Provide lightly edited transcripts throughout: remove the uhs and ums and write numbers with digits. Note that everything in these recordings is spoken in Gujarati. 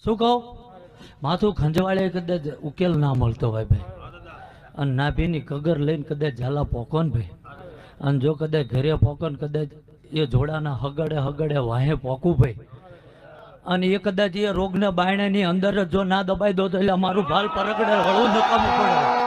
શું કહું? માથું ખંજવાળે કદાચ ઉકેલ ના મળતો હોય ભાઈ, અને નાભીની કગર લઈને કદાચ ઝાલા પોકો ને ભાઈ, અને જો કદાચ ઘરે પોકો ને કદાચ એ જોડાના હગડે હગડે વાહે પોકું ભાઈ, અને એ કદાચ એ રોગને બાયણાની અંદર જ જો ના દબાઈ દો તો એટલે અમારું ભાલ પરગડે હળવું નકામું પડે.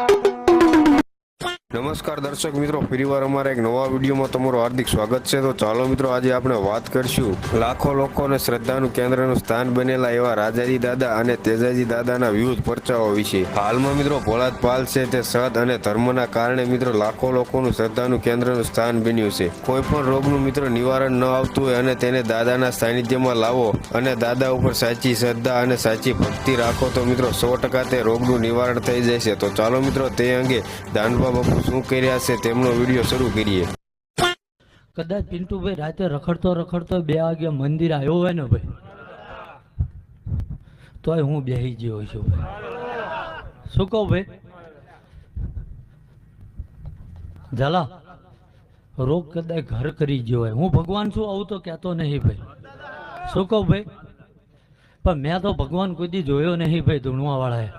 નમસ્કાર દર્શક મિત્રો, ફરીવાર અમારા એક નવા વિડીયોમાં તમારું હાર્દિક સ્વાગત છે. તો ચાલો મિત્રો, આજે આપણે વાત કરીશું લાખો લોકોને શ્રદ્ધાનું કેન્દ્રનું સ્થાન બનેલા એવા રાજાજી દાદા અને તેજાજી દાદાના વિવિધ પરચાઓ વિશે. હાલમાં મિત્રો ભોળાદ પાલ છે તે સદ અને ધર્મના કારણે મિત્રો લાખો લોકોનું શ્રદ્ધાનું કેન્દ્રનું સ્થાન બન્યું છે. કોઈ પણ રોગનું મિત્રો નિવારણ ન આવતું હોય અને તેને દાદાના સાનિધ્યમાં લાવો અને દાદા ઉપર સાચી શ્રદ્ધા અને સાચી ભક્તિ રાખો તો મિત્રો 100% તે રોગનું નિવારણ થઈ જશે. તો ચાલો મિત્રો, તે અંગે દાનબા બાપુ શું કર્યા છે તેમનો વિડીયો શરૂ કરીએ. કદાચ પિન્ટુભાઈ રાતે રખડતો રખડતો 2 વાગે મંદિર આવ્યો હોય ને ભાઈ, તોય હું બેહી ગયો છું ભાઈ. શું કહું ભાઈ? ઝાલા રોગ કદાચ ઘર કરી ગયો હોય, હું ભગવાન છું આવું તો કહેતો નહીં ભાઈ. શું કહું ભાઈ? પણ મેં તો ભગવાન કોઈ દી જોયો નહીં ભાઈ ધૂણવા વાળાએ.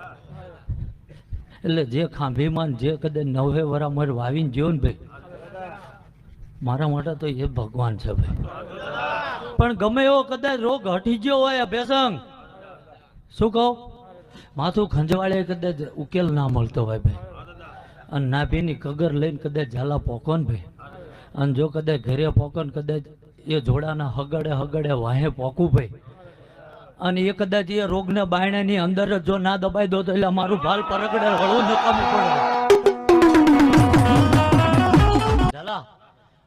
એટલે જે ખાંભીમાં જે કદાચ 9 વરા મર વાવીને જ્યો ને ભાઈ, મારા માટે તો એ ભગવાન છે ભાઈ. પણ ગમે એવો કદાચ રોગ હટી ગયો હોય અભ્યાસંગ, શું કહું? માથું ખંજવાળે કદાચ ઉકેલ ના મળતો હોય ભાઈ, અને નાભીની કગર લઈને કદાચ ઝાલા પોકો ને ભાઈ, અને જો કદાચ ઘરે પોકો ને કદાચ એ જોડાના હગડે હગડે વાહે પોકું ભાઈ, અને એ કદાચ એ રોગને બાયણાની અંદર જ જો ના દબાઈ દો તો એટલે અમારું ભાલ પરગડે હળવું નકામું પડે. ઝાલા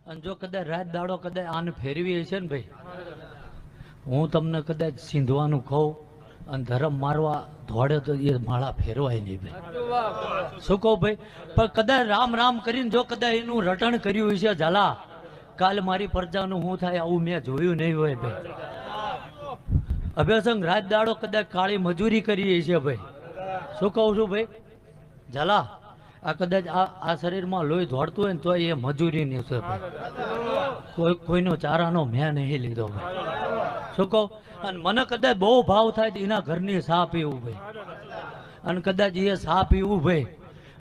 અને જો કદાચ રાત દાડો કદાચ આને ફેરવી છે ને ભાઈ, હું તમને કદાચ સીંધવાનું કહું અને ધરમ મારવા ધોડે તો એ માળા ફેરવાય નહીં ભાઈ. શું કહું ભાઈ? પણ કદાચ રામ રામ કરીને જો કદાચ એનું રટણ કર્યું છે ઝાલા, કાલ મારી પ્રજાનું શું થાય આવું મેં જોયું નહીં હોય ભાઈ. અભ્યાસંગ રાત દાડો કદાચ કાળી મજૂરી કરીએ છે ભાઈ. શું કહું છું ભાઈ? ઝાલા આ કદાચ આ શરીરમાં લોહી દોડતું હોય ને તો એ મજૂરી નહીં છે ભાઈ. કોઈનો ચારાનો મેં નહીં લીધો ભાઈ. શું કહું? અને મને કદાચ બહુ ભાવ થાય તો એના ઘરની સા પીવું ભાઈ, અને કદાચ એ સા પીવું ભાઈ,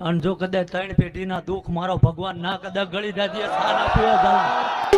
અને જો કદાચ 3 પેઢીના દુઃખ મારો ભગવાન ના કદાચ ગળી જાય સા ના પીવા ઝાલા.